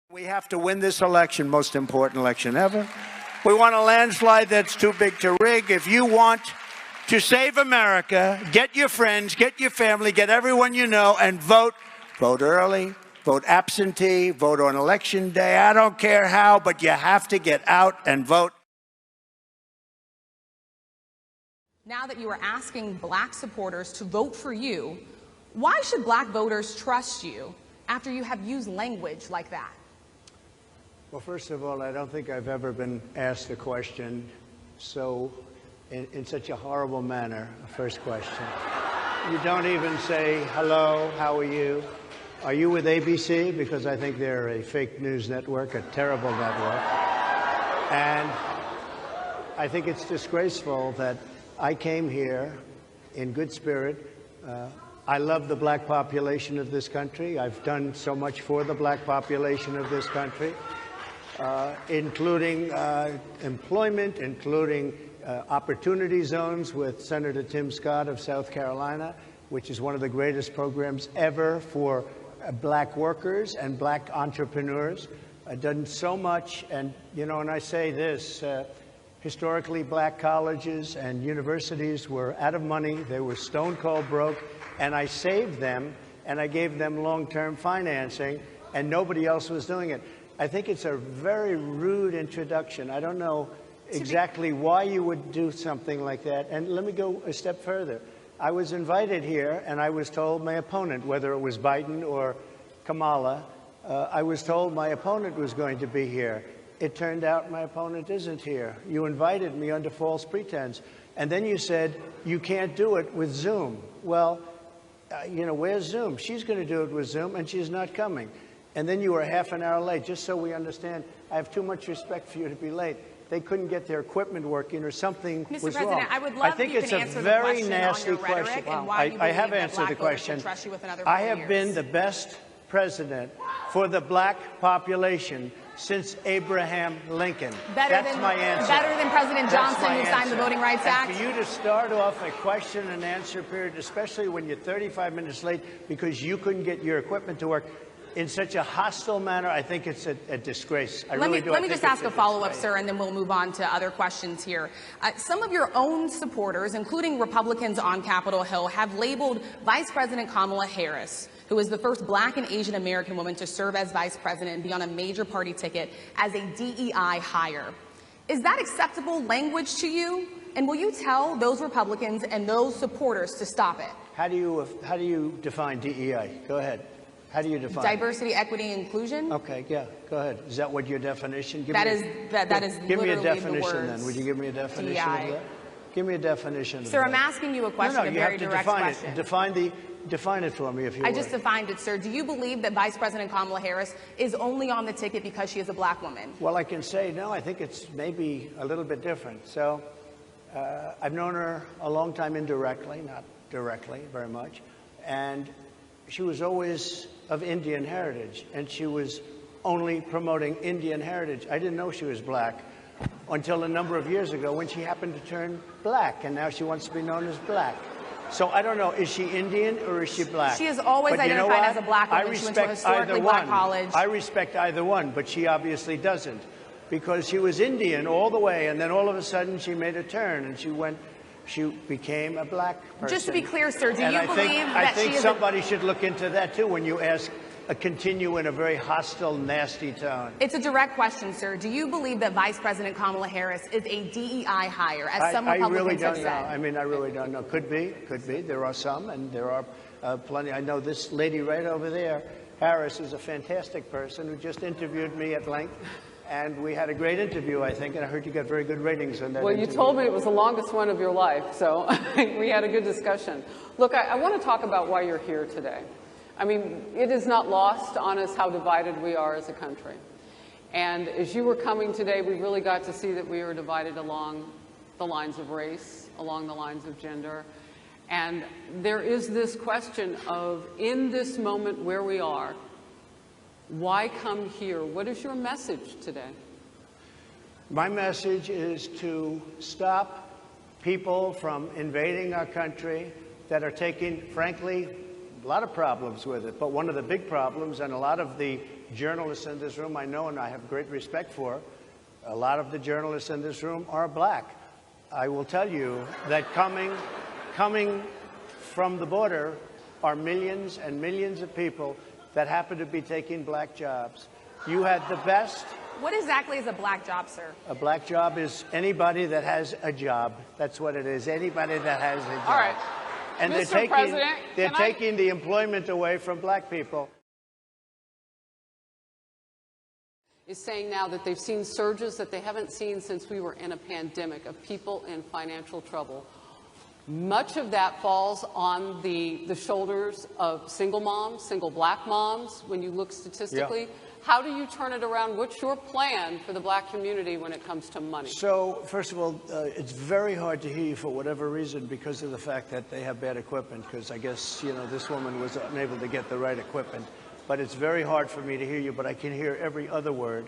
We have to win this election, most important election ever. We want a landslide that's too big to rig. If you want to save America, get your friends, get your family, get everyone you know, and vote. Vote early, vote absentee, vote on election day. I don't care how, but you have to get out and vote. Now that you are asking black supporters to vote for you, why should black voters trust you after you have used language like that? Well, first of all, I don't think I've ever been asked a question in such a horrible manner, a first question. You don't even say, hello, how are you? Are you with ABC? Because I think they're a fake news network, a terrible network. And I think it's disgraceful that I came here in good spirit. I love the black population of this country. I've done so much for the black population of this country. Including employment, including opportunity zones with Senator Tim Scott of South Carolina, which is one of the greatest programs ever for black workers and black entrepreneurs. I've done so much, and and I say this, historically black colleges and universities were out of money, they were stone cold broke, and I saved them, and I gave them long-term financing, and nobody else was doing it. I think it's a very rude introduction. I don't know exactly why you would do something like that. And let me go a step further. I was invited here, and I was told my opponent, whether it was Biden or Kamala, I was told my opponent was going to be here. It turned out my opponent isn't here. You invited me under false pretense. And then you said, you can't do it with Zoom. Well, where's Zoom? She's going to do it with Zoom, and she's not coming. And then you were half an hour late. Just so we understand, I have too much respect for you to be late. They couldn't get their equipment working or something was wrong. Mr. President, I would love if you can answer the question on your rhetoric and why you believe that black voters should trust you with another 4 years. I have been the best president for the black population since Abraham Lincoln. That's my answer. Better than President Johnson, who signed the Voting Rights Act? And for you to start off a question and answer period, especially when you're 35 minutes late because you couldn't get your equipment to work, in such a hostile manner, I think it's a disgrace. Let me just ask a follow-up, sir, and then we'll move on to other questions here. Some of your own supporters, including Republicans on Capitol Hill, have labeled Vice President Kamala Harris, who is the first black and Asian American woman to serve as vice president and be on a major party ticket, as a DEI hire. Is that acceptable language to you? And will you tell those Republicans and those supporters to stop it? How do you define DEI? Go ahead. How do you define diversity, equity, and inclusion? Okay, yeah, go ahead. Is that what your definition? That is give me a definition the words then. Would you give me a definition DEI. of that? Give me a definition. Sir, I'm asking you a question, a very direct question. Define it for me, if you would. I just defined it, sir. Do you believe that Vice President Kamala Harris is only on the ticket because she is a black woman? Well, I can say no. I think it's maybe a little bit different. So I've known her a long time indirectly, not directly very much, and she was always of Indian heritage, and she was only promoting Indian heritage. I didn't know she was black until a number of years ago when she happened to turn black, and now she wants to be known as black. So I don't know, is she Indian or is she black? She has always identified as a black woman. She went to a historically black college. I respect either one, but she obviously doesn't, because she was Indian all the way, and then all of a sudden she made a turn, and she became a black person. Just to be clear, sir, do you believe that I think somebody should look into that, too, when you continue in a very hostile, nasty tone. It's a direct question, sir. Do you believe that Vice President Kamala Harris is a DEI hire, as some Republicans have said? I really don't know. I really don't know. Could be. There are some, and there are plenty. I know this lady right over there, Harris, is a fantastic person who just interviewed me at length. And we had a great interview, I think, and I heard you got very good ratings on that interview. You told me it was the longest one of your life, so we had a good discussion. Look, I want to talk about why you're here today. I mean, it is not lost on us how divided we are as a country. And as you were coming today, we really got to see that we are divided along the lines of race, along the lines of gender. And there is this question of, in this moment where we are, why come here? What is your message today? My message is to stop people from invading our country that are taking, frankly, a lot of problems with it. But one of the big problems, and a lot of the journalists in this room I know and I have great respect for, a lot of the journalists in this room are black. I will tell you that coming from the border are millions and millions of people that happen to be taking black jobs. You had the best. What exactly is a black job, sir? A black job is anybody that has a job. That's what it is. Anybody that has a job. All right. And Mr. President, they're taking the employment away from black people. Is saying now that they've seen surges that they haven't seen since we were in a pandemic of people in financial trouble. Much of that falls on the shoulders of single moms, single black moms, when you look statistically. Yeah. How do you turn it around? What's your plan for the black community when it comes to money? So, first of all, it's very hard to hear you for whatever reason because of the fact that they have bad equipment, because I guess, you know, this woman was unable to get the right equipment. But it's very hard for me to hear you, but I can hear every other word.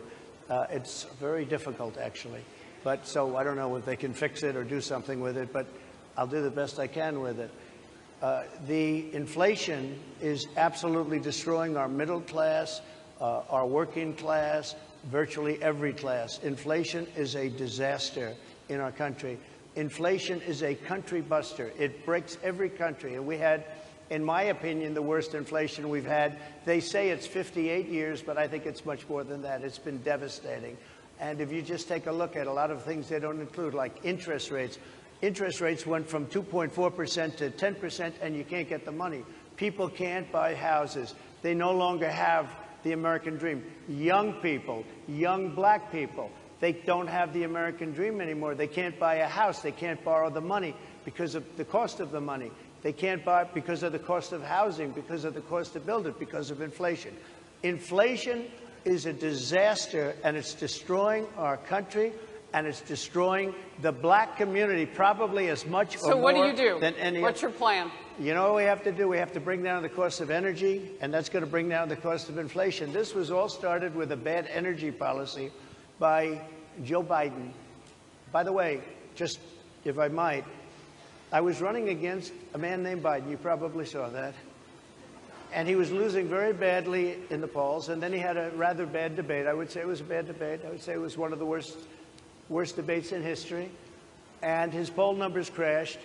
It's very difficult, actually. But so I don't know if they can fix it or do something with it, but I'll do the best I can with it. The inflation is absolutely destroying our middle class, our working class, virtually every class. Inflation is a disaster in our country. Inflation is a country buster. It breaks every country. And we had, in my opinion, the worst inflation we've had. They say it's 58 years, but I think it's much more than that. It's been devastating. And if you just take a look at a lot of things they don't include, like interest rates. Interest rates went from 2.4% to 10%, and you can't get the money. People can't buy houses. They no longer have the American dream. Young people, young black people, they don't have the American dream anymore. They can't buy a house. They can't borrow the money because of the cost of the money. They can't buy it because of the cost of housing, because of the cost to build it, because of inflation. Inflation is a disaster, and it's destroying our country, and it's destroying the black community probably as much or more. So what do you do? Than any What's your plan? You know what we have to do? We have to bring down the cost of energy, and that's going to bring down the cost of inflation. This was all started with a bad energy policy by Joe Biden. By the way, just if I might, I was running against a man named Biden. You probably saw that. And he was losing very badly in the polls, and then he had a rather bad debate. I would say it was a bad debate. I would say it was one of the worst debates in history. And his poll numbers crashed.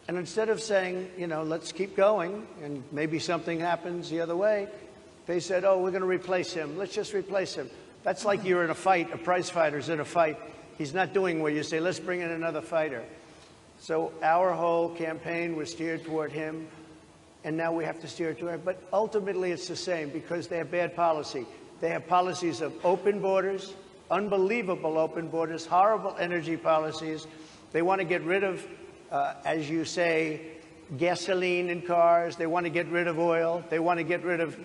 And instead of saying, you know, let's keep going and maybe something happens the other way, they said, oh, we're going to replace him. Let's just replace him. That's like you're in a fight, a prize fighter's in a fight. He's not doing well. You say, let's bring in another fighter. So our whole campaign was steered toward him, and now we have to steer toward him. But ultimately it's the same because they have bad policy. They have policies of open borders, unbelievable open borders, horrible energy policies. They want to get rid of as you say, gasoline in cars. They want to get rid of oil. They want to get rid of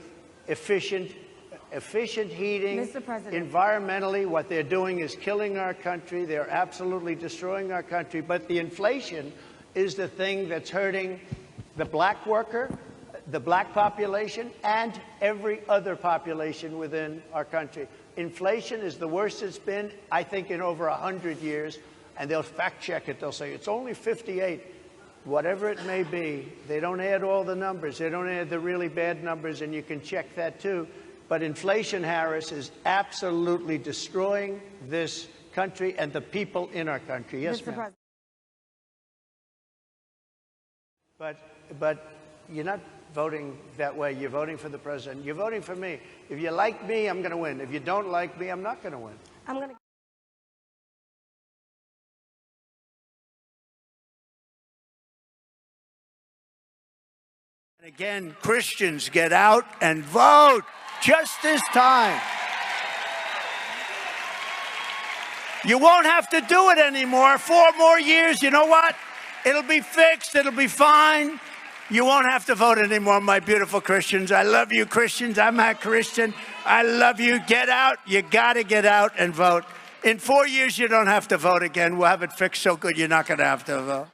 efficient heating. Mr. President. Environmentally, what they're doing is killing our country. They're absolutely destroying our country. But the inflation is the thing that's hurting the black worker, the black population, and every other population within our country. Inflation is the worst it's been, I think, in over 100 years. And they'll fact check it. They'll say, it's only 58. Whatever it may be, they don't add all the numbers. They don't add the really bad numbers, and you can check that too. But inflation, Harris, is absolutely destroying this country and the people in our country. Yes, ma'am. But you're not voting that way. You're voting for the president. You're voting for me. If you like me, I'm going to win. If you don't like me, I'm not going to win. I'm going to. And again, Christians, get out and vote just this time. You won't have to do it anymore. 4 more years, you know what? It'll be fixed. It'll be fine. You won't have to vote anymore, my beautiful Christians. I love you, Christians. I'm a Christian. I love you. Get out. You got to get out and vote. In 4 years, you don't have to vote again. We'll have it fixed so good you're not going to have to vote.